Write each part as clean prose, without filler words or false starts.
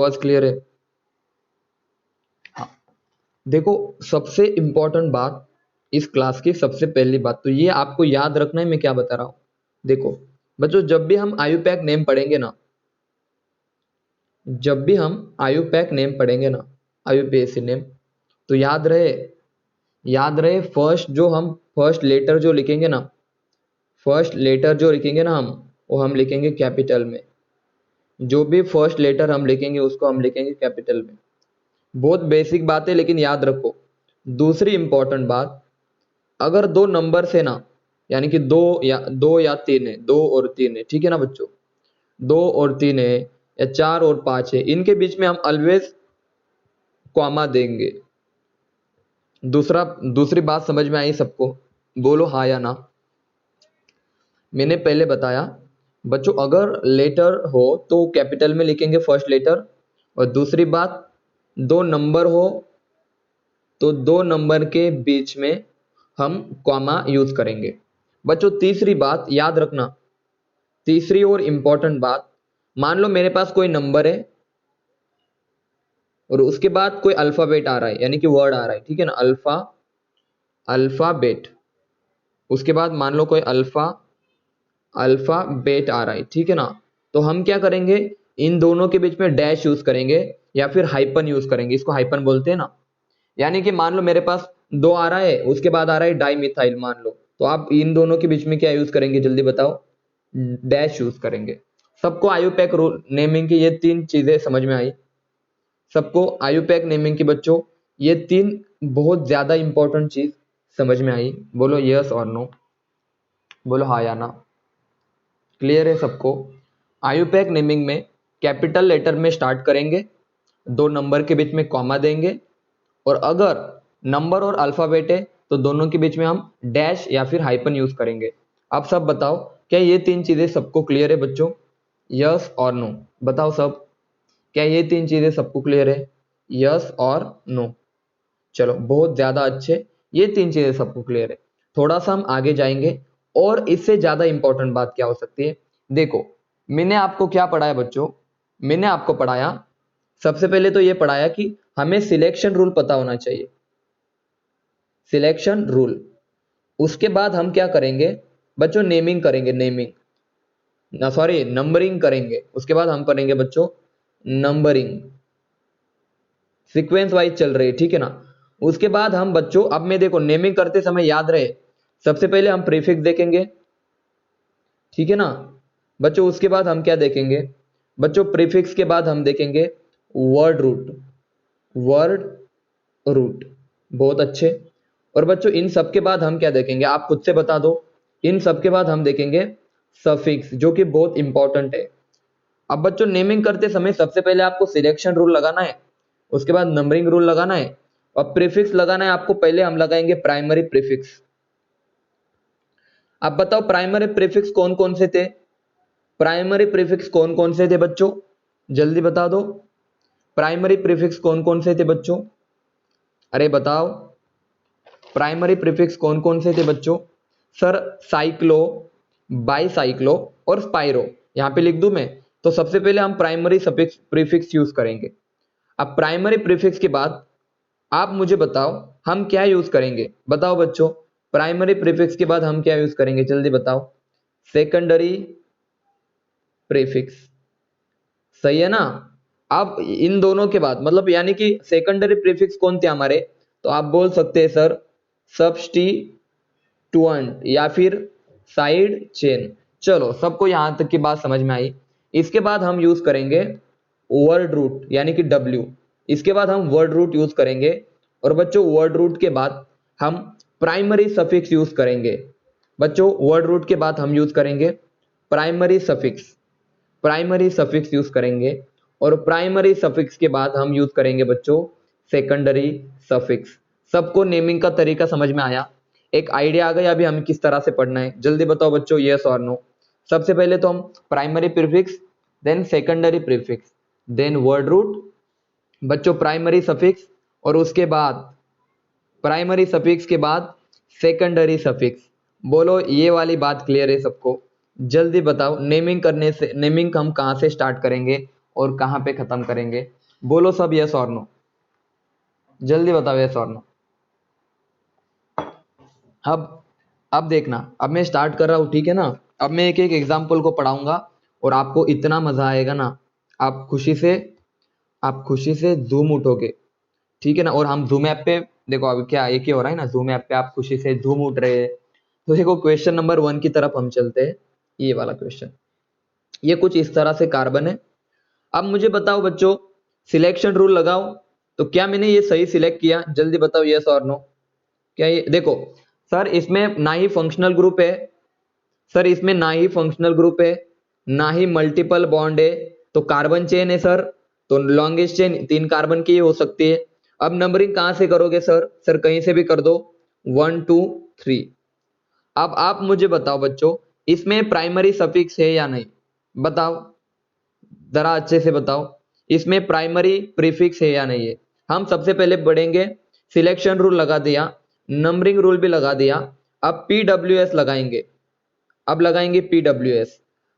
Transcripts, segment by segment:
आवाज क्लियर है? हाँ, देखो, सबसे इंपॉर्टेंट बात इस क्लास की, सबसे पहली बात तो ये आपको याद रखना है मैं क्या बता रहा हूं। देखो बच्चों, जब भी हम आयुपैक नेम पढ़ेंगे ना, जब भी हम आयुपैक नेम पढ़ेंगे ना, आयुपीएससी नेम, तो याद रहे फर्स्ट लेटर जो लिखेंगे ना, फर्स्ट लेटर जो लिखेंगे ना हम, वो हम लिखेंगे कैपिटल में। जो भी फर्स्ट लेटर हम लिखेंगे उसको हम लिखेंगे कैपिटल में। बहुत बेसिक बात है लेकिन याद रखो। दूसरी इंपॉर्टेंट बात, अगर दो नंबर से ना, यानी कि दो या तीन है, दो और तीन है, ठीक है ना बच्चों, दो और तीन है या चार और पांच है, इनके बीच में हम ऑलवेज कॉमा देंगे। दूसरी बात समझ में आई सबको? बोलो हाँ या ना। मैंने पहले बताया बच्चों, अगर लेटर हो तो कैपिटल में लिखेंगे फर्स्ट लेटर, और दूसरी बात, दो नंबर हो तो दो नंबर के बीच में हम कॉमा यूज करेंगे। बच्चों तीसरी बात याद रखना, तीसरी और इंपॉर्टेंट बात, मान लो मेरे पास कोई नंबर है और उसके बाद कोई अल्फाबेट आ रहा है, यानी कि वर्ड आ रहा है, ठीक है ना, अल्फाबेट, उसके बाद मान लो कोई अल्फाबेट आ रहा है, ठीक है ना, तो हम क्या करेंगे, इन दोनों के बीच में डैश यूज करेंगे या फिर हाइपन यूज करेंगे, इसको हाइपन बोलते हैं ना। यानी कि मान लो मेरे पास दो आ रहा है, उसके बाद आ रहा है डाइमिथाइल मान लो, तो आप इन दोनों के बीच में क्या यूज करेंगे जल्दी बताओ? डैश यूज करेंगे। सबको आयुपैक रूल नेमिंग की ये तीन चीजें समझ में आई? सबको आयुपैक नेमिंग की बच्चों ये तीन बहुत ज्यादा इंपॉर्टेंट चीज समझ में आई? बोलो यस और नो, बोलो हाँ या ना। क्लियर है सबको? आयुपैक नेमिंग में कैपिटल लेटर में स्टार्ट करेंगे, दो नंबर के बीच में कॉमा देंगे, और अगर नंबर और अल्फाबेट है तो दोनों के बीच में हम डैश या फिर हाइपन यूज करेंगे। आप सब बताओ, क्या ये तीन चीजें सबको क्लियर है बच्चों? यस और नो बताओ सब, क्या ये तीन चीजें सबको क्लियर है? यस और नो। चलो बहुत ज्यादा अच्छे, ये तीन चीजें सबको क्लियर है। थोड़ा सा हम आगे जाएंगे, और इससे ज्यादा इंपॉर्टेंट बात क्या हो सकती है? देखो, मैंने आपको क्या पढ़ाया बच्चों? मैंने आपको पढ़ाया, सबसे पहले तो ये पढ़ाया कि हमें सिलेक्शन रूल पता होना चाहिए, सिलेक्शन रूल। उसके बाद हम क्या करेंगे बच्चों? नेमिंग करेंगे, नेमिंग ना, सॉरी नंबरिंग करेंगे। उसके बाद हम करेंगे बच्चों नंबरिंग, सीक्वेंस वाइज चल रही है, ठीक है ना। उसके बाद हम बच्चों, अब मैं देखो नेमिंग करते समय याद रहे, सबसे पहले हम प्रीफिक्स देखेंगे, ठीक है ना बच्चों। उसके बाद हम क्या देखेंगे बच्चों? प्रीफिक्स के बाद हम देखेंगे वर्ड रूट, वर्ड रूट, बहुत अच्छे। और बच्चों इन सब के बाद हम क्या देखेंगे? आप खुद से बता दो। इन सब के बाद हम देखेंगे सफिक्स, जो कि बहुत इंपॉर्टेंट है। अब बच्चों नेमिंग करते समय सबसे पहले आपको सिलेक्शन रूल लगाना है, उसके बाद नंबरिंग रूल लगाना है, और प्रीफिक्स लगाना है आपको। पहले हम लगाएंगे प्राइमरी प्रीफिक्स। अब बताओ प्राइमरी प्रीफिक्स कौन कौन से थे? प्राइमरी प्रीफिक्स कौन कौन से थे बच्चों? जल्दी बता दो, प्राइमरी प्रीफिक्स कौन कौन से थे बच्चों? अरे बताओ, प्राइमरी प्रीफिक्स कौन कौन से थे बच्चों? सर साइक्लो, बाईसाइक्लो और स्पाइरो, यहां पे लिख दूं मैं? तो सबसे पहले हम प्राइमरी सफिक्स प्रीफिक्स यूज करेंगे। अब प्राइमरी प्रीफिक्स के बाद आप मुझे बताओ हम क्या यूज करेंगे? बताओ बच्चों, प्राइमरी प्रीफिक्स के बाद हम क्या यूज करेंगे जल्दी बताओ? सेकेंडरी प्रीफिक्स, सही है ना। अब इन दोनों के बाद मतलब, यानी कि सेकेंडरी प्रीफिक्स कौन थे हमारे? तो आप बोल सकते हैं सर सब्स्टिट्यूएंट या फिर साइड चेन। चलो सबको यहां तक की बात समझ में आई। इसके बाद हम यूज करेंगे वर्ड रूट, यानी कि W। इसके बाद हम वर्ड रूट यूज करेंगे, और बच्चों वर्ड रूट के बाद हम प्राइमरी सफिक्स यूज करेंगे। बच्चों वर्ड रूट के बाद हम यूज करेंगे primary suffix, primary suffix use करेंगे, और प्राइमरी सफिक्स के बाद हम यूज करेंगे बच्चों सेकेंडरी सफिक्स। सबको नेमिंग का तरीका समझ में आया? एक आइडिया आ गया अभी हमें किस तरह से पढ़ना है? जल्दी बताओ बच्चों यस और नो। सबसे पहले तो हम primary prefix, then secondary prefix, then word root, बच्चों प्राइमरी सफिक्स, और उसके बाद प्राइमरी सफिक्स के बाद सेकेंडरी सफिक्स। बोलो ये वाली बात क्लियर है सबको? जल्दी बताओ नेमिंग करने से, नेमिंग हम कहां से स्टार्ट करेंगे और कहाँ पे खत्म करेंगे? बोलो सब यस और नो, जल्दी बताओ यस और नो। अब देखना, अब मैं स्टार्ट कर रहा हूँ, ठीक है ना। अब मैं एक एक एग्जाम्पल को पढ़ाऊंगा और आपको इतना मजा आएगा ना, आप खुशी से झूम उठोगे, ठीक है ना। और हम जूम ऐप पे देखो, अभी क्या एक ही हो रहा है ना, जूम ऐप पे आप खुशी से झूम उठ रहे हैं। तो देखो क्वेश्चन नंबर 1 की तरफ हम चलते हैं। ये वाला क्वेश्चन, ये कुछ इस तरह से कार्बन है। अब मुझे बताओ बच्चों, सिलेक्शन रूल लगाओ। तो क्या मैंने ये सही सिलेक्ट किया? जल्दी बताओ यस और नो। क्या ये देखो सर, इसमें ना ही फंक्शनल ग्रुप है, सर इसमें ना ही फंक्शनल ग्रुप है, ना ही मल्टीपल बॉन्ड है। तो कार्बन चेन है सर, तो लॉन्गेस्ट चेन 3 कार्बन की हो सकती है। अब नंबरिंग कहां से करोगे सर? सर कहीं से भी कर दो, 1 2 3। अब आप मुझे बताओ बच्चों, इसमें प्राइमरी सफिक्स है या नहीं? बताओ, जरा अच्छे से बताओ, इसमें प्राइमरी प्रीफिक्स है या नहीं है? हम सबसे पहले पढ़ेंगे, सिलेक्शन रूल लगा दिया, नंबरिंग रूल भी लगा दिया। अब PWS लगाएंगे, अब लगाएंगे PWS।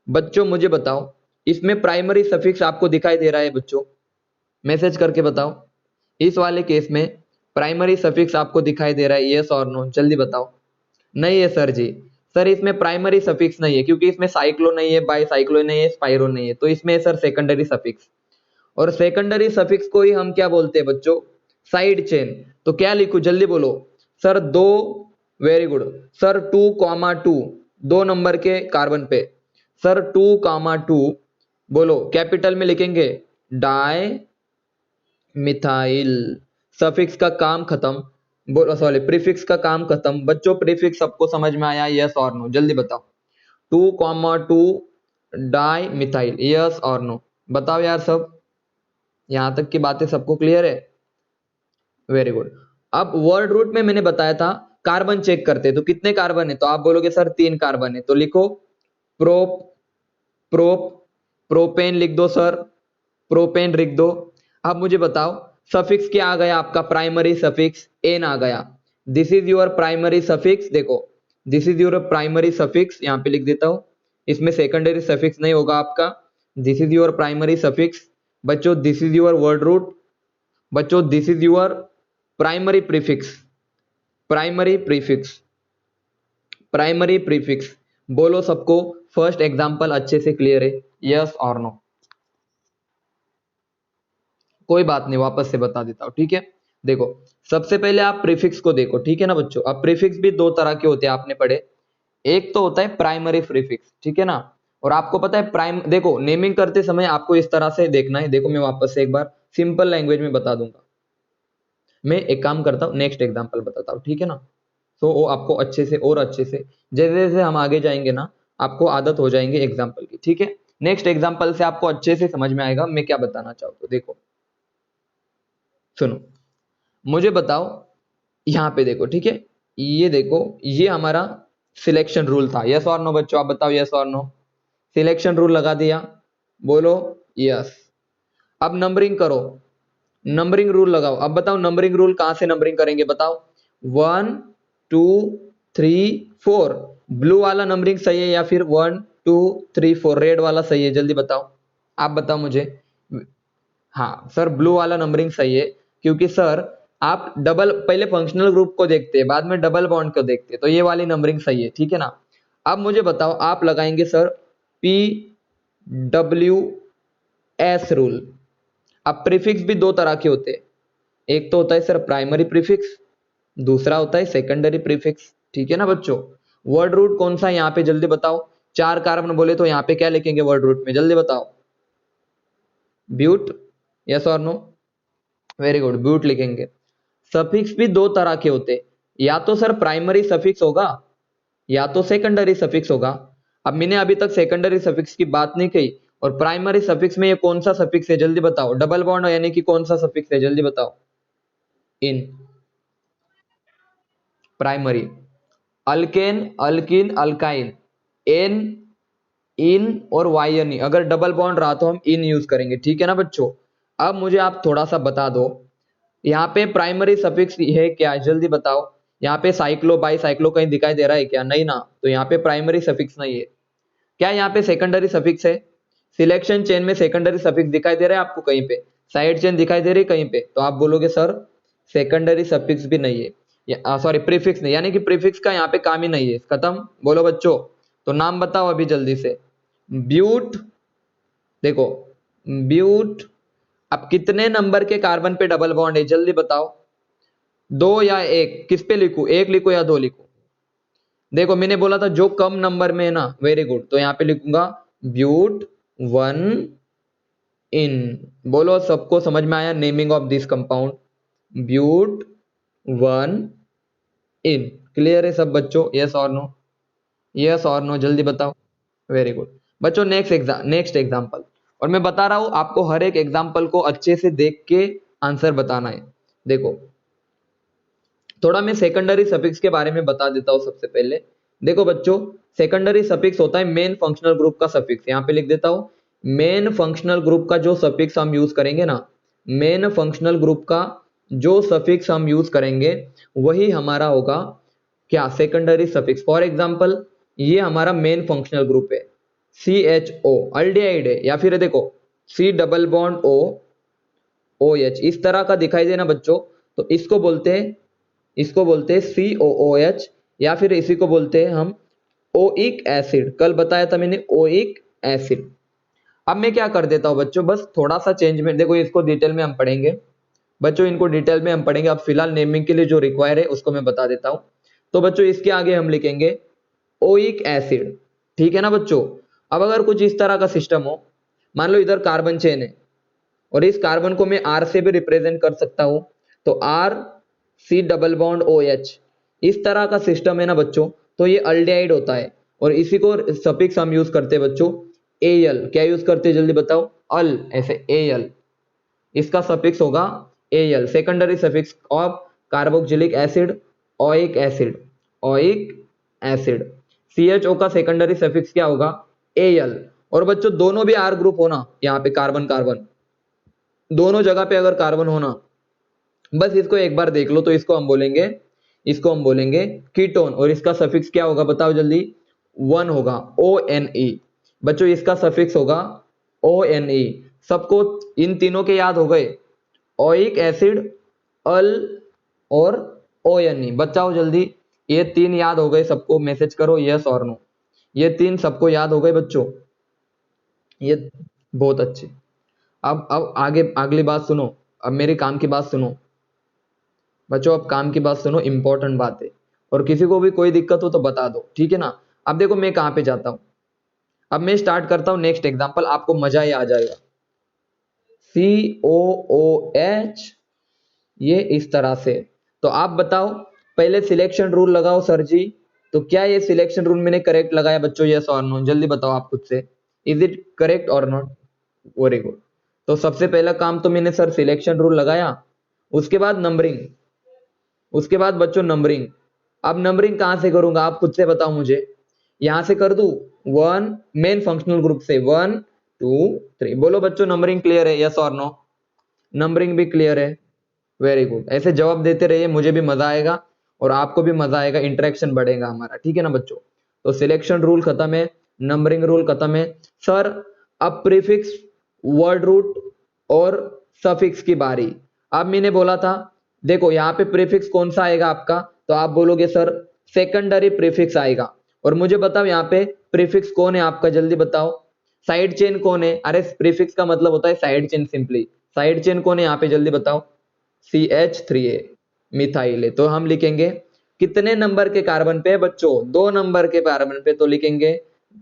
बच्चों मुझे बताओ, इसमें प्राइमरी सफिक्स आपको दिखाई दे रहा है बच्चों? मैसेज करके बताओ, इस वाले केस में प्राइमरी सफिक्स आपको दिखाई दे रहा है, यस और नो? जल्दी बताओ। नहीं है सर जी, सर इसमें प्राइमरी सफिक्स नहीं है, क्योंकि इसमें साइक्लो नहीं है, बाई साइक्लो नहीं है, स्पाइरो नहीं है, तो इसमें सर सेकेंडरी सफिक्स। और सेकेंडरी सफिक्स को ही हम क्या बोलते हैं बच्चों? Side chain. तो क्या लिखूं? जल्दी बोलो सर। दो, वेरी गुड सर, 2,2 दो नंबर के कार्बन पे, सर 2,2 बोलो, कैपिटल में लिखेंगे डाई मिथाइल। सफिक्स का काम खत्म, बोलो सॉरी प्रीफिक्स का काम खत्म। बच्चों प्रीफिक्स सबको समझ में आया, यस और नो? जल्दी बताओ। 2,2 डाई मिथाइल, यस और नो? बताओ यार सब, यहां तक की बातें सबको क्लियर है? Very good. अब वर्ड रूट में मैंने बताया था कार्बन चेक करते, तो कितने कार्बन है? तो आप बोलोगे सर 3 कार्बन है, तो लिखो प्रोप प्रोप प्रोपेन लिख दो सर, प्रोपेन लिख दो। अब मुझे बताओ सफिक्स क्या आ गया आपका? प्राइमरी सफिक्स एन आ गया। This is your primary suffix. देखो this is your primary suffix, यहां पे लिख देता हूं, इसमें सेकेंडरी सफिक्स नहीं होगा आपका। This is your primary suffix. बच्चों this is your word root. बच्चों this is your primary prefix, primary prefix, primary prefix. बोलो सबको फर्स्ट एग्जांपल अच्छे से क्लियर है, यस और नो? कोई बात नहीं, वापस से बता देता हूं, ठीक है। देखो सबसे पहले आप प्रीफिक्स को देखो, ठीक है ना बच्चों। अब प्रीफिक्स भी दो तरह के होते हैं, आपने पढ़े। एक तो होता है प्राइमरी प्रीफिक्स, ठीक है ना। और आपको पता है प्राइम, देखो नेमिंग करते समय आपको इस तरह से देखना है। देखो मैं वापस से एक बार सिंपल लैंग्वेज में बता दूंगा। मैं एक काम करता हूँ, नेक्स्ट एग्जांपल बताता हूँ, ठीक है ना। तो वो आपको अच्छे से और अच्छे से, जैसे जैसे हम आगे जाएंगे ना, आपको आदत हो जाएंगे एग्जाम्पल की, ठीक है। नेक्स्ट एग्जाम्पल से आपको अच्छे से समझ में आएगा मैं क्या बताना चाहूँ। तो देखो सुनो, मुझे बताओ, यहाँ पे देखो, ठीक है। ये देखो, ये हमारा सिलेक्शन रूल था, यस और नो बच्चों? आप बताओ यस और नो? सिलेक्शन रूल लगा दिया, बोलो यस। अब नंबरिंग करो, नंबरिंग रूल लगाओ। अब बताओ नंबरिंग रूल कहां से नंबरिंग करेंगे? बताओ 1 2 3 4। ब्लू वाला नंबरिंग सही है या फिर 1 2 3 4 रेड वाला सही है? जल्दी बताओ, आप बताओ मुझे। हाँ सर, ब्लू वाला नंबरिंग सही है, क्योंकि सर आप डबल, पहले फंक्शनल ग्रुप को देखते हैं, बाद में डबल बॉन्ड को देखते हैं, तो ये वाली नंबरिंग सही है, ठीक है ना। अब मुझे बताओ, आप लगाएंगे सर PWS रूल। अब प्रीफिक्स भी दो तरह के होते हैं, एक तो होता है सर प्राइमरी प्रीफिक्स, दूसरा होता है सेकेंडरी प्रीफिक्स, ठीक है ना बच्चों। वर्ड रूट कौन सा है यहाँ पे? जल्दी बताओ। 4 कार्बन बोले तो यहाँ पे क्या लिखेंगे वर्ड रूट में? जल्दी बताओ। ब्यूट, यस और नो? वेरी गुड, ब्यूट लिखेंगे। सफिक्स भी दो तरह के होते, या तो सर प्राइमरी सफिक्स होगा या तो सेकेंडरी सफिक्स होगा। अब मैंने अभी तक सेकेंडरी सफिक्स की बात नहीं कही, और प्राइमरी सफिक्स में ये कौन सा सफिक्स है? जल्दी बताओ। डबल बॉन्ड यानी कि कौन सा सफिक्स है? जल्दी बताओ। Ene, primary. Alkane, alkene, alkyne, ane, ene और वाई एन। अगर डबल बॉन्ड रहा तो हम इन यूज करेंगे, ठीक है ना बच्चों। अब मुझे आप थोड़ा सा बता दो, यहाँ पे प्राइमरी सफिक्स है क्या? जल्दी बताओ। यहाँ पे साइक्लो बाई साइक्लो कहीं दिखाई दे रहा है क्या? नहीं ना, तो यहाँ पे प्राइमरी सफिक्स नहीं है। क्या यहाँ पे सेकेंडरी सफिक्स है? सिलेक्शन चेन में सेकेंडरी सफिक्स दिखाई दे रहा है आपको कहीं पे, साइड चेन दिखाई दे रही है कहीं पे, तो आप बोलोगे सर सेकेंडरी सफिक्स भी नहीं है, सॉरी प्रीफिक्स नहीं, यानी कि प्रीफिक्स का यहाँ पे काम ही नहीं है। खत्म, बोलो बच्चों। तो नाम बताओ अभी जल्दी से। ब्यूट, देखो ब्यूट, अब कितने नंबर के कार्बन पे डबल बॉन्ड है जल्दी बताओ। दो या एक, किस पे लिखूं, एक लिखूं या दो लिखूं? देखो मैंने बोला था जो कम नंबर में है ना, वेरी गुड, तो यहाँ पे लिखूंगा ब्यूट वन इन। बोलो सबको समझ में आया naming of this compound, but one yne. Clear है सब बच्चों, यस और नो, यस और नो, जल्दी बताओ। वेरी गुड बच्चों। नेक्स्ट एग्जांपल, और मैं बता रहा हूं आपको हर एक एग्जांपल को अच्छे से देख के आंसर बताना है। देखो थोड़ा मैं सेकेंडरी सफिक्स के बारे में बता देता हूं सबसे पहले। देखो बच्चों, सेकेंडरी सफिक्स होता है मेन फंक्शनल ग्रुप का सफिक्स। यहां पे लिख देता हूं, मेन फंक्शनल ग्रुप का जो सफिक्स हम यूज करेंगे ना, मेन फंक्शनल ग्रुप का जो सफिक्स हम यूज करेंगे वही हमारा होगा क्या, सेकेंडरी सफिक्स। फॉर एग्जांपल ये हमारा मेन फंक्शनल ग्रुप है, CHO अल्डिहाइड है, या फिर देखो C double bond O OH, इस तरह का दिखाई देना बच्चों, तो इसको बोलते हैं, इसको बोलते हैं COOH, या फिर इसी को बोलते हैं हम ओइक एसिड। कल बताया था मैंने ओइक एसिड। अब मैं क्या कर देता हूं बच्चों, बस थोड़ा सा चेंज में, देखो इसको डिटेल में हम पढ़ेंगे बच्चों, इनको डिटेल में हम पढ़ेंगे। अब फिलहाल नेमिंग के लिए जो रिक्वायर है उसको मैं बता देता हूं। तो बच्चों इसके आगे हम लिखेंगे ओइक एसिड, ठीक है ना बच्चों। अब अगर कुछ इस तरह का सिस्टम हो, मान लो इधर कार्बन चेन है और इस कार्बन को मैं R से भी रिप्रेजेंट कर सकता हूं, तो R C double bond OH, इस तरह का सिस्टम है ना बच्चों, तो ये अल्डिहाइड होता है। और इसी को सफिक्स हम यूज करते हैं बच्चों AL। क्या यूज करते हैं जल्दी बताओ, अल, ऐसे AL, इसका सफिक्स होगा AL, secondary suffix of carboxylic acid, oic acid, oic acid. CHO का सेकेंडरी सफिक्स क्या होगा, AL। और बच्चों दोनों भी R ग्रुप होना, यहाँ पे कार्बन कार्बन दोनों जगह पे अगर कार्बन होना, बस इसको एक बार देख लो, तो इसको हम बोलेंगे, इसको हम बोलेंगे कीटोन। और इसका सफिक्स क्या होगा बताओ जल्दी, वन होगा, ONE। बच्चों इसका सफिक्स होगा ONE। सबको इन तीनों के याद हो गए, ओइक एसिड, अल और ONE। बचाओ जल्दी, ये तीन याद हो गए सबको, मैसेज करो यस और नो। ये तीन सबको याद हो गए बच्चों, ये बहुत अच्छे। अब आगे अगली बात सुनो, अब मेरी काम की बात सुनो बच्चों, अब काम की बात सुनो, इंपॉर्टेंट बात है। और किसी को भी कोई दिक्कत हो तो बता दो, ठीक है ना। अब देखो मैं कहां पे जाता हूं, अब मैं स्टार्ट करता हूं नेक्स्ट एग्जांपल, आपको मजा ही आ जाएगा। COOH, ये इस तरह से। तो आप बताओ, पहले सिलेक्शन रूल लगाओ सर जी। तो क्या ये सिलेक्शन रूल मैंने करेक्ट लगाया बच्चों, यस और नो, जल्दी बताओ आप खुद से, इज इट करेक्ट और नॉट। Very good. तो सबसे पहला काम तो मैंने सर सिलेक्शन रूल लगाया, उसके बाद नंबरिंग, उसके बाद बच्चों नंबरिंग। अब नंबरिंग कहां से करूंगा आप खुद से बताओ मुझे, यहां से कर दूं वन, मेन फंक्शनल ग्रुप से 1 2 3। बोलो बच्चों नंबरिंग क्लियर है, यस और नो, नंबरिंग भी क्लियर है। वेरी गुड, ऐसे जवाब देते रहिए, मुझे भी मजा आएगा और आपको भी मजा आएगा, इंटरेक्शन बढ़ेगा हमारा, ठीक है ना बच्चों। तो सिलेक्शन रूल खत्म है, नंबरिंग रूल खत्म है। सर अब प्रीफिक्स, वर्ड रूट और सफिक्स की बारी। अब मैंने बोला था, देखो यहाँ पे प्रीफिक्स कौन सा आएगा आपका, तो आप बोलोगे सर सेकेंडरी प्रीफिक्स आएगा। और मुझे बताओ यहाँ पे प्रीफिक्स कौन है आपका, जल्दी बताओ। साइड चेन कौन है, अरे प्रीफिक्स का मतलब होता है side chain, simply side chain कौन है यहाँ पे जल्दी बताओ, CH3A मिथाइल है। तो हम लिखेंगे कितने नंबर के कार्बन पे है बच्चों, 2 नंबर के कार्बन पे, तो लिखेंगे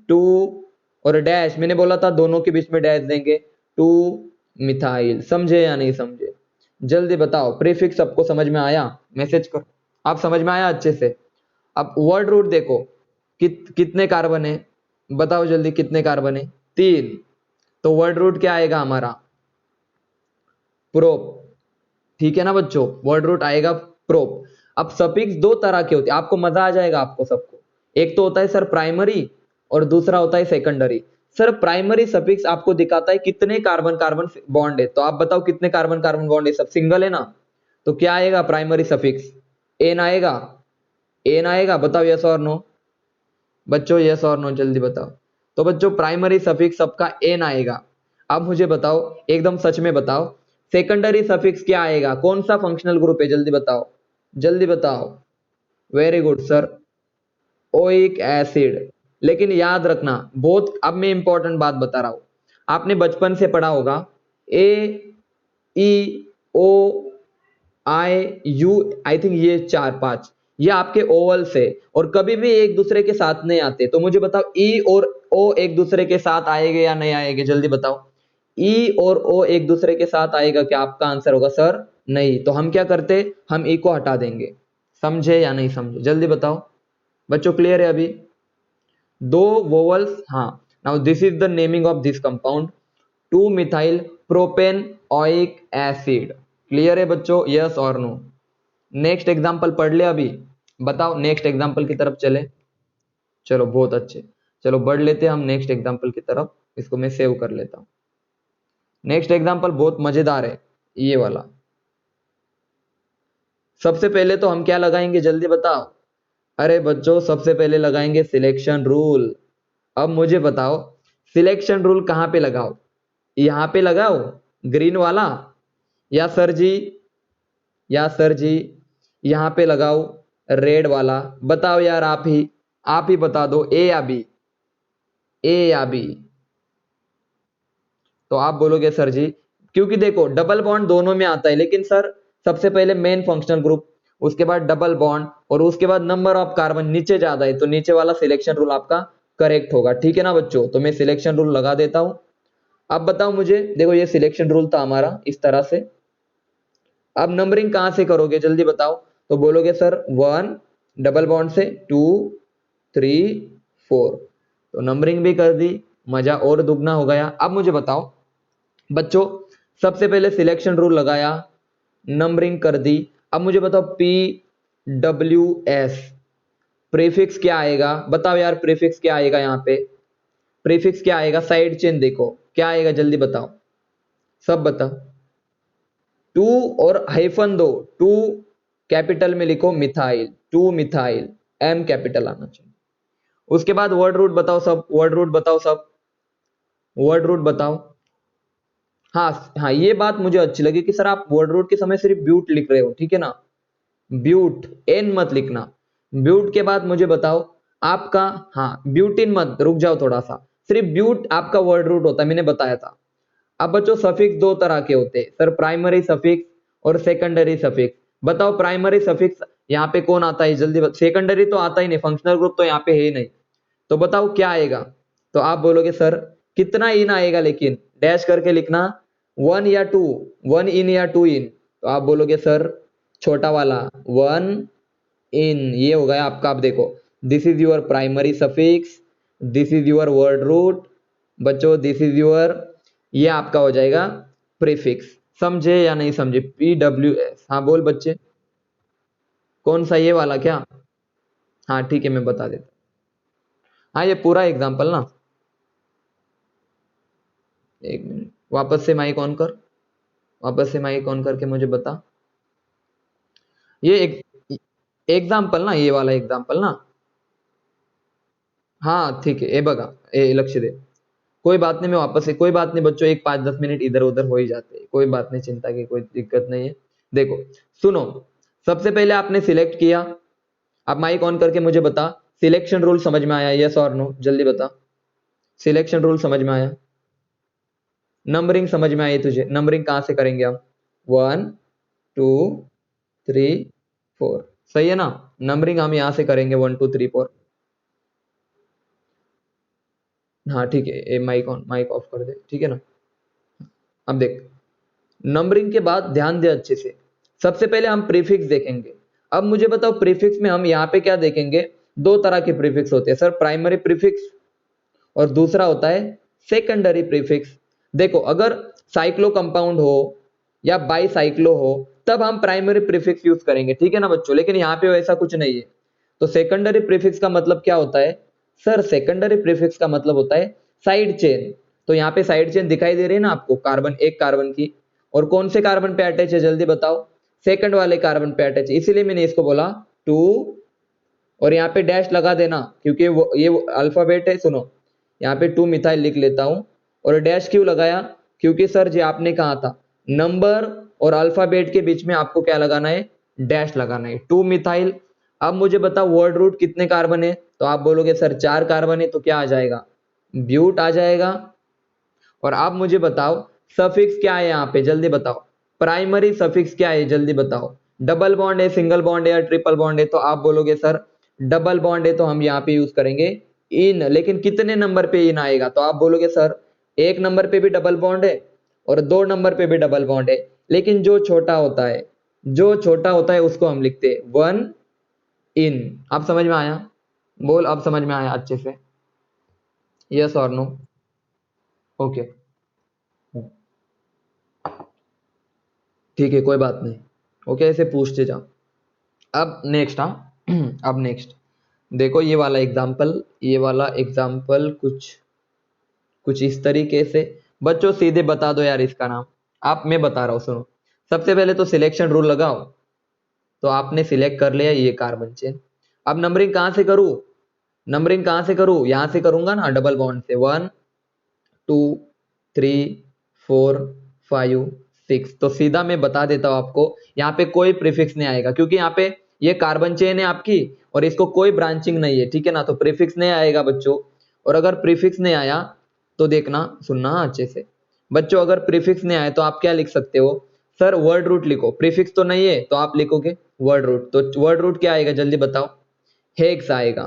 2 और डैश, मैंने बोला था दोनों के बीच में डैश देंगे, 2 मिथाइल। समझे या नहीं समझे, जल्दी बताओ। प्रीफिक्स सबको समझ में आया, मैसेज करो आप समझ में आया अच्छे से। अब वर्ड रूट देखो, कितने कार्बन है बताओ जल्दी, कितने कार्बन है, 3। तो वर्ड रूट क्या आएगा हमारा, प्रोप, ठीक है ना बच्चों, वर्ड रूट आएगा प्रोप। अब सफिक्स दो तरह के होते हैं, आपको मजा आ जाएगा आपको सबको। एक तो होता है सर प्राइमरी और दूसरा होता है सेकेंडरी। सर प्राइमरी सफिक्स आपको दिखाता है कितने कार्बन कार्बन बॉन्ड है, तो आप बताओ कितने कार्बन कार्बन बॉन्ड है, सब सिंगल है ना, तो क्या आएगा प्राइमरी सफिक्स, एन आएगा, एन आएगा, बताओ यस और नो बच्चों, यस और नो जल्दी बताओ। तो बच्चों प्राइमरी सफिक्स सबका एन आएगा। अब मुझे बताओ, एकदम सच में बताओ, सेकेंडरी सफिक्स क्या आएगा? कौन सा फंक्शनल ग्रुप है? जल्दी बताओ, जल्दी बताओ। Very good sir, oic acid. लेकिन याद रखना बहुत, अब मैं इंपॉर्टेंट बात बता रहा हूं, आपने बचपन से पढ़ा होगा ए ई ओ आई यू, आई थिंक ये 4 5 ये आपके ओवल्स है और कभी भी एक दूसरे के साथ नहीं आते। तो मुझे बताओ ई और ओ एक दूसरे के साथ आएंगे या नहीं आएंगे? जल्दी बताओ। ई और ओ एक दूसरे के साथ आएगा क्या? आपका आंसर होगा सर नहीं। तो हम क्या करते, हम ई को हटा देंगे। समझे या नहीं समझे? जल्दी बताओ बच्चों, क्लियर है अभी? दो वोवल्स, हाँ। Now this is the naming of this compound, 2 methyl propane ऑइक acid. Clear है बच्चों? यस और नो? नेक्स्ट एग्जांपल पढ़ ले अभी, बताओ नेक्स्ट एग्जांपल की तरफ चले। चलो बहुत अच्छे, चलो बढ़ लेते हैं हम नेक्स्ट एग्जांपल की तरफ। इसको मैं सेव कर लेता हूं। नेक्स्ट एग्जांपल बहुत मजेदार है ये वाला। सबसे पहले तो हम क्या लगाएंगे? जल्दी बताओ। अरे बच्चों सबसे पहले लगाएंगे सिलेक्शन रूल। अब मुझे बताओ सिलेक्शन रूल कहां पे लगाओ? यहां पे लगाओ ग्रीन वाला, या सर जी, या सर जी यहां पे लगाओ रेड वाला? बताओ यार, आप ही बता दो, ए या बी, ए या बी? तो आप बोलोगे सर जी, क्योंकि देखो डबल बॉन्ड दोनों में आता है, लेकिन सर सबसे पहले मेन फंक्शनल ग्रुप, उसके बाद डबल बॉन्ड, और उसके बाद नंबर ऑफ कार्बन नीचे ज्यादा है, तो नीचे वाला सिलेक्शन रूल आपका करेक्ट होगा। ठीक है ना बच्चों? तो मैं सिलेक्शन रूल लगा देता हूं। अब बताओ मुझे, देखो ये सिलेक्शन रूल था हमारा इस तरह से। अब नंबरिंग कहां से करोगे? जल्दी बताओ। तो बोलोगे सर 1 डबल बॉन्ड से 2 3 4, तो नंबरिंग भी कर दी, मजा और दुगना हो गया। अब मुझे बताओ बच्चों, सबसे पहले सिलेक्शन रूल लगाया, नंबरिंग कर दी। अब मुझे बताओ पी डब्ल्यू एस, प्रीफिक्स क्या आएगा? बताओ यार प्रीफिक्स क्या आएगा? यहाँ पे प्रीफिक्स क्या आएगा? साइड चेन देखो क्या आएगा, जल्दी बताओ, सब बताओ। 2 और हाइफन दो, 2 कैपिटल में लिखो मिथाइल, 2 मिथाइल, एम कैपिटल आना चाहिए। उसके बाद वर्ड रूट बताओ सब, वर्ड रूट बताओ सब, वर्ड रूट बताओ। हाँ हाँ, ये बात मुझे अच्छी लगी कि सर आप वर्ड रूट के समय सिर्फ ब्यूट लिख रहे हो, ठीक है ना? ब्यूट, एन मत लिखना। ब्यूट के बाद मुझे बताओ आपका, हाँ ब्यूटिन मत, रुक जाओ थोड़ा सा, सिर्फ ब्यूट आपका वर्ड रूट होता है, मैंने बताया था। अब बच्चों सफिक्स दो तरह के होते हैं सर, प्राइमरी सफिक्स और सेकेंडरी सफिक्स। बताओ प्राइमरी सफिक्स यहाँ पे कौन आता है? जल्दी सेकेंडरी तो आता ही नहीं, फंक्शनल ग्रुप तो यहाँ पे है ही नहीं। तो बताओ क्या आएगा? तो आप बोलोगे सर कितना इन आएगा, लेकिन डैश करके लिखना, 1 या 2, 1 इन या 2 इन। तो आप बोलोगे सर छोटा वाला 1 इन, ये हो गया आपका। आप देखो this is your primary suffix, this is your word root बच्चों, दिस इज योर, ये आपका हो जाएगा प्रीफिक्स। समझे या नहीं समझे? PWS, हाँ बोल बच्चे, कौन सा? ये वाला क्या? हाँ ठीक है मैं बता देता। हाँ ये पूरा एग्जाम्पल ना, एक मिनट, वापस से माइक ऑन कर, वापस से माइक ऑन करके मुझे बता। ये एक एग्जाम्पल ना, ये वाला एग्जाम्पल ना, हाँ ठीक है, ए बगा, ए लक्ष्य दे। कोई बात नहीं, मैं वापस से, कोई बात नहीं बच्चों, एक 5 10 मिनट इधर उधर हो ही जाते हैं, कोई बात नहीं, चिंता की कोई दिक्कत नहीं है। देखो सुनो, सबसे पहले आपने सिलेक्ट किया, आप माइक ऑन करके मुझे बता, सिलेक्शन रूल समझ में आया? यस और नो? जल्दी बता, सिलेक्शन रूल समझ में आया? नंबरिंग समझ में आई तुझे? नंबरिंग कहां से करेंगे हम? 1 2 3 4, सही है ना? नंबरिंग हम यहां से करेंगे 1 2 3 4। हाँ ठीक है, ये माइक ऑन, माइक ऑफ कर दे, ठीक है ना? अब देख, नंबरिंग के बाद ध्यान दे अच्छे से, सबसे पहले हम प्रीफिक्स देखेंगे। अब मुझे बताओ प्रीफिक्स में हम यहाँ पे क्या देखेंगे? दो तरह के प्रीफिक्स होते हैं सर, प्राइमरी प्रीफिक्स और दूसरा होता है सेकेंडरी प्रीफिक्स। देखो अगर साइक्लो कंपाउंड हो या बाई साइक्लो हो तब हम प्राइमरी प्रीफिक्स यूज करेंगे, ठीक है ना बच्चों? लेकिन यहाँ पे वैसा कुछ नहीं है। तो सेकेंडरी प्रीफिक्स का मतलब क्या होता है सर? सेकेंडरी प्रीफिक्स का मतलब होता है साइड चेन। तो यहाँ पे साइड चेन दिखाई दे रही है ना आपको, कार्बन, एक कार्बन की, और कौन से कार्बन पे अटैच है? जल्दी बताओ, सेकंड वाले कार्बन पे अटैच है, इसीलिए मैंने इसको बोला 2, और यहाँ पे डैश लगा देना क्योंकि वो ये अल्फाबेट है। सुनो, यहाँ पे 2 मिथाइल लिख लेता हूं। और डैश क्यों लगाया? क्योंकि सर जी आपने कहा था नंबर और अल्फाबेट के बीच में आपको क्या लगाना है? डैश लगाना है। 2 मिथाइल। अब मुझे बताओ वर्ड रूट कितने कार्बन है? तो आप बोलोगे सर 4 कार्बन है, तो क्या आ जाएगा? ब्यूट आ जाएगा। और आप मुझे बताओ सफिक्स क्या है यहाँ पे, जल्दी बताओ। प्राइमरी सफिक्स क्या है, जल्दी बताओ। डबल बॉन्ड है, सिंगल बॉन्ड है या ट्रिपल बॉन्ड है? तो आप बोलोगे सर डबल बॉन्ड है, तो हम यहाँ पे यूज करेंगे इन। लेकिन कितने नंबर पे इन आएगा? तो आप बोलोगे सर 1 नंबर पे भी डबल बॉन्ड है और 2 नंबर पे भी डबल बॉन्ड है, लेकिन जो छोटा होता है, जो छोटा होता है उसको हम लिखते हैं 1 इन। अब समझ में आया? बोल, अब समझ में आया अच्छे से? यस और नो? ओके, ठीक है, कोई बात नहीं। ओके, ऐसे पूछते जाओ। अब नेक्स्ट, हाँ अब नेक्स्ट देखो, ये वाला एग्जाम्पल कुछ कुछ इस तरीके से। बच्चों सीधे बता दो यार इसका नाम। आप, मैं बता रहा हूँ, सुनो। सबसे पहले तो सिलेक्शन रूल लगाओ। तो आपने सिलेक्ट कर लिया ये कार्बन चेन। अब नंबरिंग कहाँ से करूँ? नंबरिंग कहाँ से करूँ? यहाँ से करूंगा ना, डबल बॉन्ड से। 1 2 3 4 5 6। तो सीधा मैं बता देता हूँ आपको, यहाँ पे कोई प्रीफिक्स नहीं आएगा, क्योंकि यहाँ पे ये कार्बन चेन है आपकी और इसको कोई ब्रांचिंग नहीं है, ठीक है ना? तो प्रीफिक्स नहीं आएगा बच्चों। और अगर प्रीफिक्स नहीं आया तो देखना, सुनना अच्छे से बच्चों। अगर प्रीफिक्स नहीं आया तो आप क्या लिख सकते हो? सर वर्ड रूट लिखो। प्रीफिक्स तो नहीं है तो आप लिखोगे वर्ड रूट। तो वर्ड रूट क्या आएगा, जल्दी बताओ? हेक्स आएगा।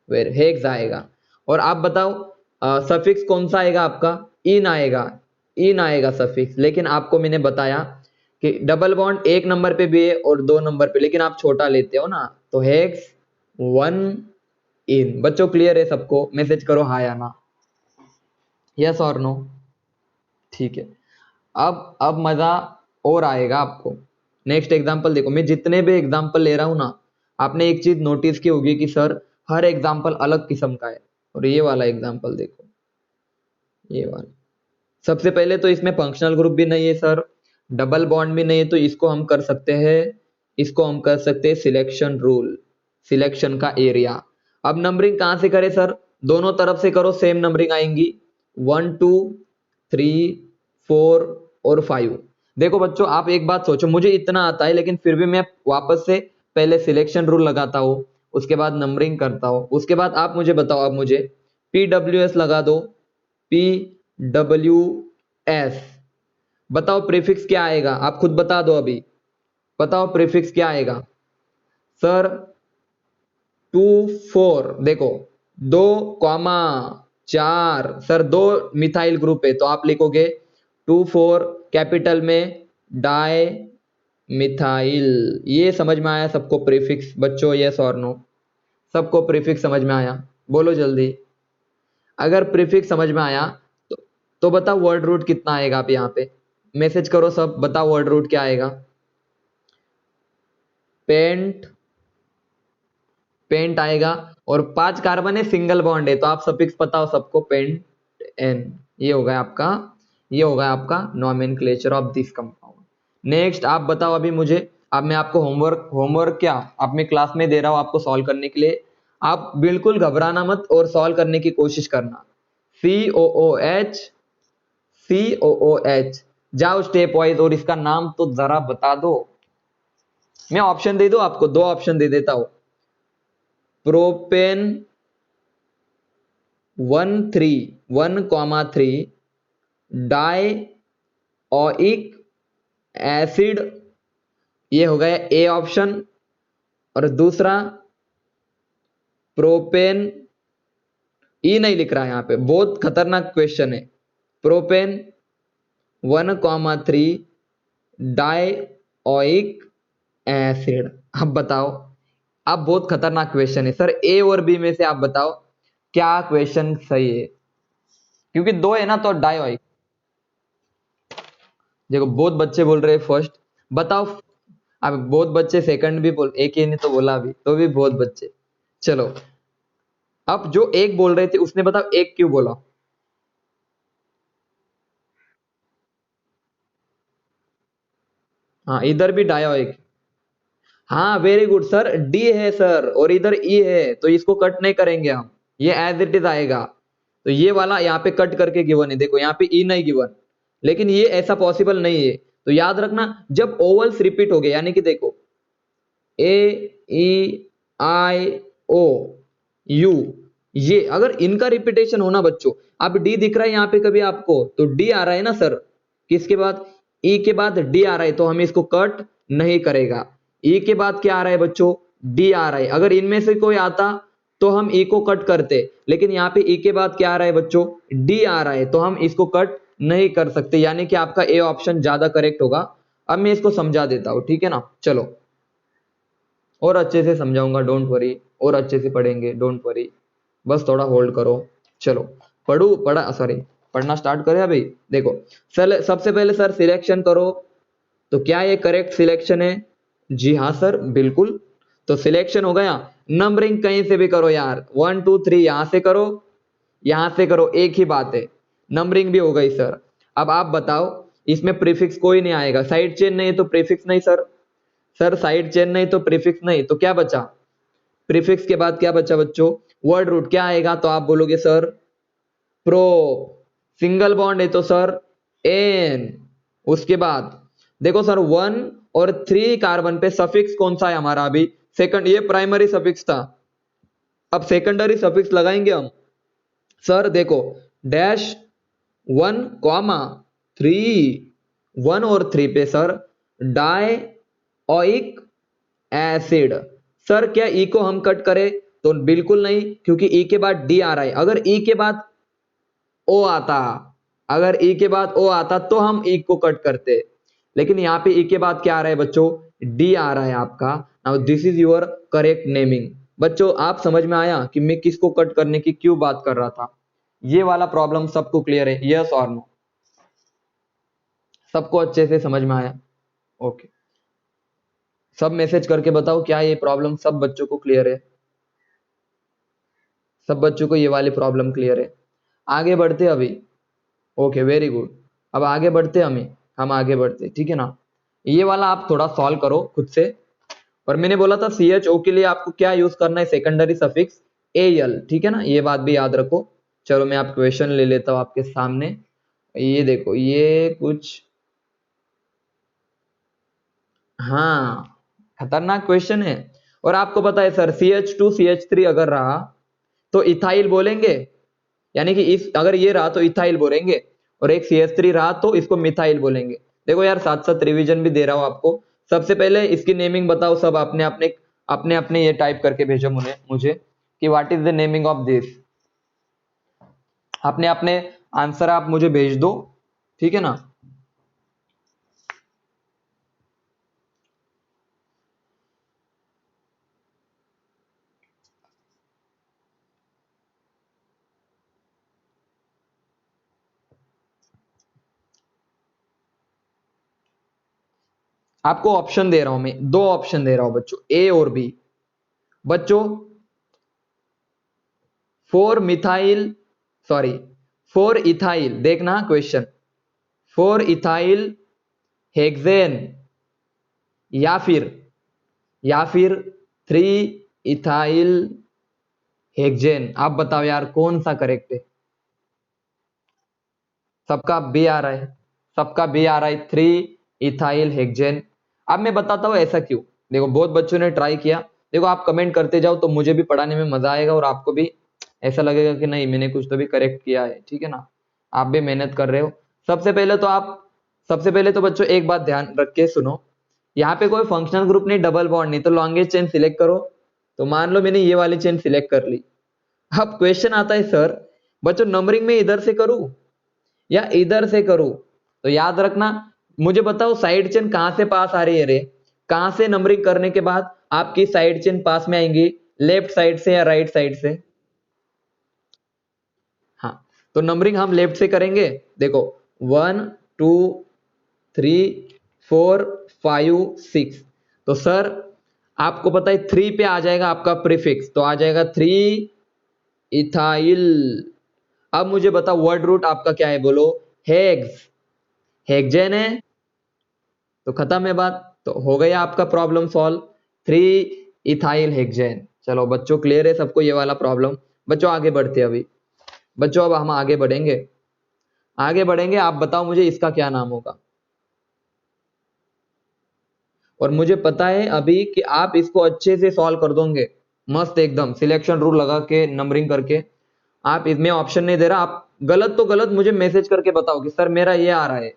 वेर हेक्स आएगा। और आप बताओ सफिक्स कौन सा आएगा आपका? इन आएगा। इन आएगा सफिक्स। लेकिन आपको मैंने बताया कि डबल बॉन्ड 1 नंबर पे भी है और 2 नंबर पे, लेकिन आप छोटा लेते हो ना, तो हेक्स 1 इन। बच्चों क्लियर है सबको? मैसेज करो हाँ या ना, यस और नो। ठीक है। अब मजा और आएगा आपको। नेक्स्ट एग्जांपल देखो। मैं जितने भी एग्जांपल ले रहा हूं ना, आपने एक चीज नोटिस की होगी कि सर हर एग्जांपल अलग किस्म का है। और ये वाला एग्जांपल देखो, ये वाला। सबसे पहले तो इसमें फंक्शनल ग्रुप भी नहीं है सर, डबल बॉन्ड भी नहीं है, तो इसको हम कर सकते हैं, इसको हम कर सकते हैं सिलेक्शन रूल, सिलेक्शन का एरिया। अब नंबरिंग कहां से करें सर? दोनों तरफ से करो, सेम नंबरिंग आएंगी। 1 2 3 4 और 5। देखो बच्चों, आप एक बात सोचो, मुझे इतना आता है लेकिन फिर भी मैं वापस से पहले सिलेक्शन रूल लगाता हूँ, उसके बाद नंबरिंग करता हूँ, उसके बाद आप मुझे बताओ। अब मुझे PWS लगा दो। PWS। बताओ प्रीफिक्स क्या आएगा? आप खुद बता दो अभी। बताओ प्रीफिक्स क्या आएगा? सर 2 4। देखो 2 4 सर 2 मिथाइल ग्रुप है, तो आप लिखोगे 2 4 कैपिटल में डाई मिथाइल। ये समझ में आया सबको प्रीफिक्स बच्चों? यस और नो? सबको प्रीफिक्स समझ में आया? बोलो जल्दी। अगर प्रीफिक्स समझ में आया तो, बताओ वर्ड रूट कितना आएगा? आप यहाँ पे मैसेज करो सब, बताओ वर्ड रूट क्या आएगा? पेंट, पेंट आएगा। और 5 कार्बन है, सिंगल बॉन्ड है, तो आप सफिक्स बताओ सबको, पेंट एन। ये होगा आपका, ये होगा आपका nomenclature of this compound. Next आप बताओ अभी मुझे। अब मैं आपको होमवर्क, होमवर्क क्या अब मैं क्लास में दे रहा हूं आपको सॉल्व करने के लिए। आप बिल्कुल घबराना मत और सॉल्व करने की कोशिश करना। COOH, COOH। जाओ स्टेप वाइज, और इसका नाम तो जरा बता दो। मैं ऑप्शन दे दूं आपको? 2 ऑप्शन दे देता हूं। प्रोपेन 1 3 डाई ओइक एसिड, ये हो गया ए ऑप्शन। और दूसरा प्रोपेन, ई नहीं लिख रहा है यहाँ पे, बहुत खतरनाक क्वेश्चन है। Propane 1 3 die oic acid. अब बताओ, अब बहुत खतरनाक क्वेश्चन है सर, ए और बी में से आप बताओ क्या क्वेश्चन सही है, क्योंकि 2 है ना, तो डाई। देखो बहुत बच्चे बोल रहे हैं फर्स्ट, बताओ। अब बहुत बच्चे सेकंड भी बोल, एक ही ने तो बोला अभी, तो भी बहुत बच्चे। चलो, अब जो एक बोल रहे थे उसने बताओ एक क्यों बोला? हाँ, इधर भी डाया एक। हाँ वेरी गुड सर, डी है सर और इधर ई है, तो इसको कट नहीं करेंगे हम, ये एज इट इज आएगा। तो ये वाला यहाँ पे कट करके गिवन है, देखो यहाँ पे ई नहीं गिवन, लेकिन ये ऐसा पॉसिबल नहीं है। तो याद रखना जब ओवल्स रिपीट हो गए, यानी कि देखो ए ई आई ओ यू, ये अगर इनका रिपीटेशन होना बच्चों, अब डी दिख रहा है यहाँ पे कभी आपको, तो डी आ रहा है ना सर, किसके बाद, ई के बाद डी आ रहा है, तो हम इसको कट नहीं करेगा। ई के बाद क्या आ रहा है बच्चों, डी आ रहा है, अगर इनमें से कोई आता तो हम ई को कट करते, लेकिन यहाँ पे ई के बाद क्या आ रहा है बच्चों, डी आ रहा है, तो हम इसको कट नहीं कर सकते, यानी कि आपका ए ऑप्शन ज्यादा करेक्ट होगा। अब मैं इसको समझा देता हूं, ठीक है ना, चलो और अच्छे से समझाऊंगा, डोंट वरी, और अच्छे से पढ़ेंगे, डोंट वरी, बस थोड़ा होल्ड करो। चलो पढ़ना स्टार्ट करें अभी। देखो सबसे पहले सर सिलेक्शन करो, तो क्या ये करेक्ट सिलेक्शन है, जी हाँ सर बिल्कुल, तो सिलेक्शन हो गया। नंबरिंग कहीं से भी करो यार, 1 2 3 यहां से करो, यहां से करो, एक ही बात है, नंबरिंग भी हो गई सर। अब आप बताओ, इसमें प्रीफिक्स कोई नहीं आएगा, साइड चेन नहीं तो प्रीफिक्स नहीं सर, सर साइड चेन नहीं तो प्रीफिक्स नहीं, तो क्या बचा, प्रीफिक्स के बाद क्या बचा बच्चों, वर्ड रूट, क्या आएगा, तो आप बोलोगे सर प्रो, सिंगल बॉन्ड है तो सर एन, उसके बाद देखो सर 1 और 3 कार्बन पे सफिक्स कौन सा है हमारा, अभी सेकंड, ये प्राइमरी सफिक्स था, अब सेकेंडरी सफिक्स लगाएंगे हम, सर देखो डैश 1 कॉमा 3, 1 और 3 पे sir die oic acid, sir क्या ई को हम कट करें, तो बिल्कुल नहीं, क्योंकि ई के बाद डी आ रहा है, अगर ई के बाद ओ आता, अगर ई के बाद ओ आता तो हम ई को कट करते, लेकिन यहाँ पे ई के बाद क्या आ रहा है बच्चों, डी आ रहा है आपका। Now this is your correct naming. बच्चों आप समझ में आया कि मैं किसको कट करने की क्यों बात कर रहा था, ये वाला प्रॉब्लम सबको क्लियर है, यस और नो, सबको अच्छे से समझ में आया, ओके, सब मैसेज करके बताओ क्या ये प्रॉब्लम सब बच्चों को क्लियर है, सब बच्चों को ये वाली प्रॉब्लम क्लियर है। आगे बढ़ते अभी, ओके वेरी गुड, अब आगे बढ़ते हम आगे बढ़ते, ठीक है ना, ये वाला आप थोड़ा सॉल्व करो खुद से। और मैंने बोला था CHO के लिए आपको क्या यूज करना है, सेकेंडरी सफिक्स AL, ठीक है ना, ये बात भी याद रखो। चलो मैं आप क्वेश्चन ले लेता हूं आपके सामने, ये देखो ये कुछ, हाँ खतरनाक क्वेश्चन है, और आपको पता है सर CH2 CH3 अगर रहा तो इथाइल बोलेंगे, यानी कि इस अगर ये रहा तो इथाइल बोलेंगे, और एक CH3 रहा तो इसको मिथाइल बोलेंगे। देखो यार साथ साथ रिवीजन भी दे रहा हूं आपको, सबसे पहले इसकी नेमिंग बताओ, सब अपने अपने अपने अपने ये टाइप करके भेजो मुझे कि what is the naming of this, अपने अपने आंसर आप मुझे भेज दो, ठीक है ना। आपको ऑप्शन दे रहा हूं मैं, 2 ऑप्शन दे रहा हूं बच्चों, A और B। बच्चों 4 मिथाइल, सॉरी 4 इथाइल, देखना क्वेश्चन, 4 इथाइल हेक्सेन या फिर 3 इथाइल हेक्सेन, आप बताओ यार कौन सा करेक्ट है, सबका बी आ रहा है, सबका बी आ रहा है, 3 इथाइल हेक्सेन। अब मैं बताता हूं ऐसा क्यों, देखो बहुत बच्चों ने ट्राई किया, देखो आप कमेंट करते जाओ तो मुझे भी पढ़ाने में मजा आएगा, और आपको भी ऐसा लगेगा कि नहीं मैंने कुछ तो भी करेक्ट किया है, ठीक है ना, आप भी मेहनत कर रहे हो। सबसे पहले तो बच्चों एक बात ध्यान रख के सुनो, यहाँ पे कोई फंक्शनल ग्रुप नहीं, डबल बॉन्ड नहीं, तो लॉन्गेस्ट चेन सिलेक्ट करो, तो मान लो मैंने ये वाली चेन सिलेक्ट कर ली। अब क्वेश्चन आता है सर बच्चों नंबरिंग में इधर से करूं या इधर से करूं, तो याद रखना, मुझे बताओ साइड चेन कहां से पास आ रही है रे, कहां से नंबरिंग करने के बाद आपकी साइड चेन पास में आएंगी, लेफ्ट साइड से या राइट साइड से, हाँ तो नंबरिंग हम लेफ्ट से करेंगे, देखो 1 2 3 4 5 6, तो सर आपको पता है 3 पे आ जाएगा आपका प्रीफिक्स, तो आ जाएगा 3 इथाइल। अब मुझे बताओ वर्ड रूट आपका क्या है, बोलो हेक्स, हेक्सेन है, तो खत्म है बात, तो हो गया आपका प्रॉब्लम सॉल्व, 3 इथाइल हेक्सेन। चलो बच्चों क्लियर है सबको ये वाला प्रॉब्लम, बच्चों आगे बढ़ते हैं अभी, बच्चों अब हम आगे बढ़ेंगे, आप बताओ मुझे इसका क्या नाम होगा। और मुझे पता है अभी कि आप इसको अच्छे से सॉल्व कर दोगे, मस्त एकदम सिलेक्शन रूल लगा के नंबरिंग करके। आप इसमें ऑप्शन नहीं दे रहा, आप गलत तो गलत मुझे मैसेज करके बताओ कि सर मेरा ये आ रहा है,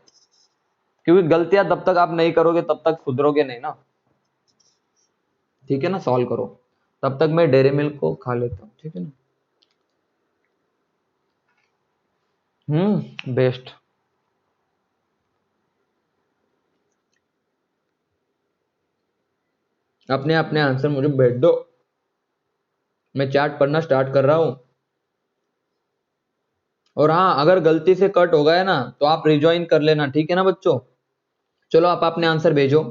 क्योंकि गलतियां तब तक आप नहीं करोगे तब तक सुधरोगे नहीं ना। ठीक है ना, सॉल्व करो, तब तक मैं डेयरी मिल्क को खा लेता हूँ, ठीक है ना। बेस्ट। अपने अपने आंसर मुझे भेज दो, मैं चैट पढ़ना स्टार्ट कर रहा हूं। और हाँ, अगर गलती से कट हो गया ना तो आप रिज्वाइन कर लेना, ठीक है ना बच्चों। चलो आप अपने आंसर भेजो।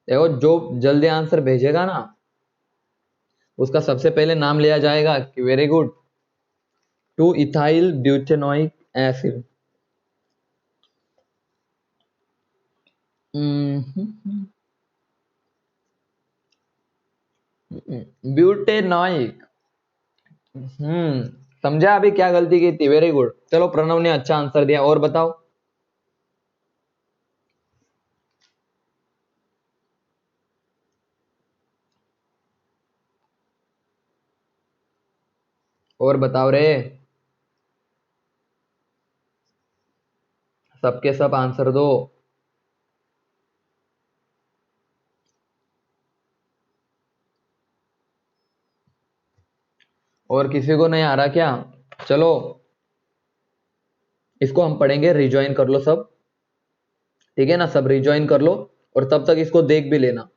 देखो जो जल्दी आंसर भेजेगा ना उसका सबसे पहले नाम लिया जाएगा कि very good, two ethyl butanoic acid. Butanoic. समझा अभी क्या गलती की थी, वेरी गुड। चलो प्रणव ने अच्छा आंसर दिया, और बताओ। और बताओ रे, सबके सब आंसर दो। और किसी को नहीं आ रहा क्या? चलो इसको हम पढ़ेंगे, रिज्वाइन कर लो सब, ठीक है ना, सब रिज्वाइन कर लो और तब तक इसको देख भी लेना।